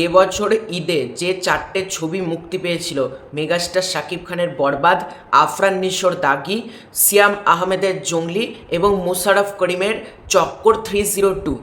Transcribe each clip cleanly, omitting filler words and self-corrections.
এবছর ঈদে যে চারটে ছবি মুক্তি পেয়েছিল, মেগাস্টার শাকিব খানের বরবাদ, আফরান নিশোর দাগি, সিয়াম আহমেদের জঙ্গলি এবং মোশাররফ করিমের চক্কর 302,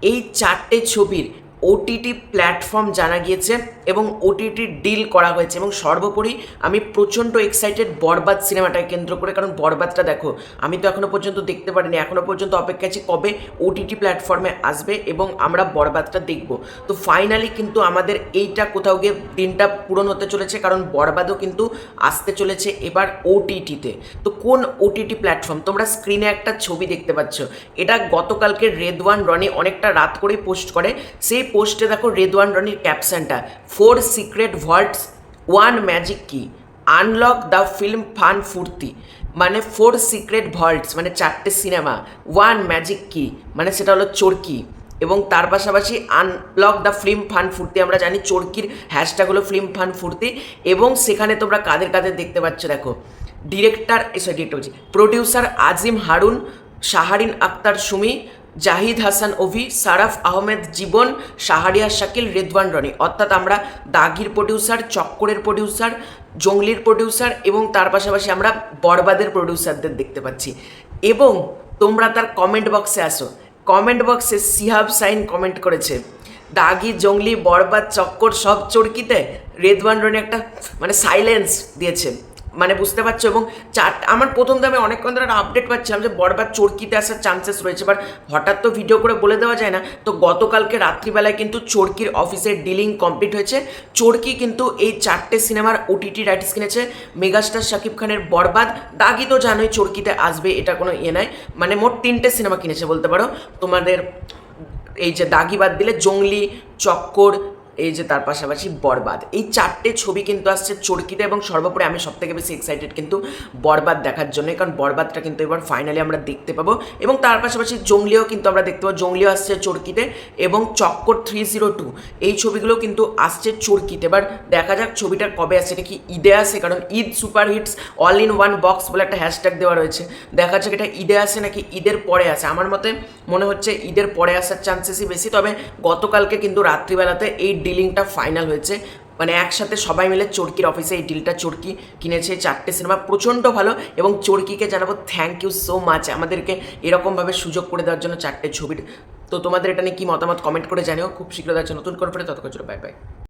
এই চারটে ছবির ওটিটি প্ল্যাটফর্ম জানা গিয়েছে এবং ওটিটি ডিল করা হয়েছে। এবং সর্বোপরি আমি প্রচণ্ড এক্সাইটেড বরবাদ সিনেমাটাকে কেন্দ্র করে, কারণ বরবাদটা দেখো আমি তো এখনও পর্যন্ত দেখতে পারিনি, এখনও পর্যন্ত অপেক্ষা আছি কবে ওটিটি প্ল্যাটফর্মে আসবে এবং আমরা বরবাদটা দেখব। তো ফাইনালি কিন্তু আমাদের এইটা কোথাও গিয়ে দিনটা পূরণ হতে চলেছে, কারণ বরবাদও কিন্তু আসতে চলেছে এবার ওটিটিতে। তো কোন ওটিটি প্ল্যাটফর্ম? তোমরা স্ক্রিনে একটা ছবি দেখতে পাচ্ছ, এটা গতকালকে রেদওয়ান রনি অনেকটা রাত করেই পোস্ট করে। সেই পোস্টে দেখো রেদওয়ান রনির ক্যাপশনটা, 4 সিক্রেট ভল্টস, 1 ম্যাজিক কি, আনলক দ্য ফিল্ম ফান ফুর্তি। মানে 4 সিক্রেট ভল্টস মানে চারটে সিনেমা, 1 ম্যাজিক কি মানে সেটা হলো চোরকি, এবং তার পাশাপাশি আনলক দ্য ফিল্ম ফান ফুর্তি। আমরা জানি চোরকির হ্যাশট্যাগ হলো ফিল্ম ফান ফুর্তি, এবং সেখানে তোমরা কাদের কাদের দেখতে পাচ্ছ দেখো, প্রডিউসার আজিম হারুন, শাহরিন আক্তার সুমি, জাহিদ হাসান অভি, সারাফ আহমেদ জীবন, শাহরিয়ার শাকিল, রেদওয়ান রনি। অর্থাৎ আমরা দাগির প্রডিউসার, চক্করের প্রডিউসার, জঙ্গলির প্রডিউসার এবং তার পাশাপাশি আমরা বরবাদের প্রডিউসারদের দেখতে পাচ্ছি। এবং তোমরা তার কমেন্ট বক্সে আসো, কমেন্ট বক্সে সিহাব সাইন কমেন্ট করেছে, দাগি, জঙ্গলি, বরবাদ, চক্কর সব চরকিতে। রেদওয়ান রনি একটা মানে সাইলেন্স দিয়েছে, মানে বুঝতে পারছো। এবং আমার প্রথম দামে অনেকক্ষণ ধরে একটা আপডেট পাচ্ছিলাম যে বরবাদ চরকিতে আসার চান্সেস রয়েছে, বাট হঠাৎ তো ভিডিও করে বলে দেওয়া যায় না। তো গতকালকে রাত্রিবেলায় কিন্তু চরকির অফিসের ডিলিং কমপ্লিট হয়েছে। চরকি কিন্তু এই চারটে সিনেমার ওটিটি রাইটস কিনেছে, মেগাস্টার শাকিব খানের বরবাদ, দাগি তো জানোই চরকিতে আসবে, এটা কোনো ইয়ে নয়। মানে মোট 3টে সিনেমা কিনেছে বলতে পারো তোমাদের, এই যে দাগি বাদ দিলে জঙ্গলি, চক্কর, এই যে তার পাশাপাশি বরবাদ, এই চারটে ছবি কিন্তু আসছে চরকিতে। এবং সর্বোপরি আমি সবথেকে বেশি এক্সাইটেড কিন্তু বরবাদ দেখার জন্য, কারণ বরবাদটা কিন্তু এবার ফাইনালি আমরা দেখতে পাবো। এবং তার পাশাপাশি জঙ্গলিও কিন্তু আমরা দেখতে পাবো, জঙ্গলিও আসছে চরকিতে, এবং চক্কর 302 এই ছবিগুলো কিন্তু আসছে চরকিতে। এবার দেখা যাক ছবিটা কবে আসছে, এটা কি ঈদে আসে, কারণ Eid super hits all in one box বলে একটা হ্যাশট্যাগ দেওয়া রয়েছে। দেখা যাক এটা ঈদে আসে নাকি ঈদের পরে আসে। আমার মতে মনে হচ্ছে ঈদের পরে আসার চান্সেসই বেশি। তবে গতকালকে কিন্তু রাত্রিবেলাতে এই ডিলিংটা ফাইনাল হয়েছে, মানে একসাথে সবাই মিলে চরকির অফিসে এই ডিলটা চরকি কিনেছে। চারটে সিনেমা প্রচণ্ড ভালো, এবং চরকিকে জানাবো থ্যাংক ইউ সো মাচ আমাদেরকে এরকমভাবে সুযোগ করে দেওয়ার জন্য চারটে ছবির। তো তোমাদের এটা নিয়ে কী মতামত কমেন্ট করে জানিও। খুব শীঘ্র দেখা নতুন করে, ততক্ষণ বাই বাই।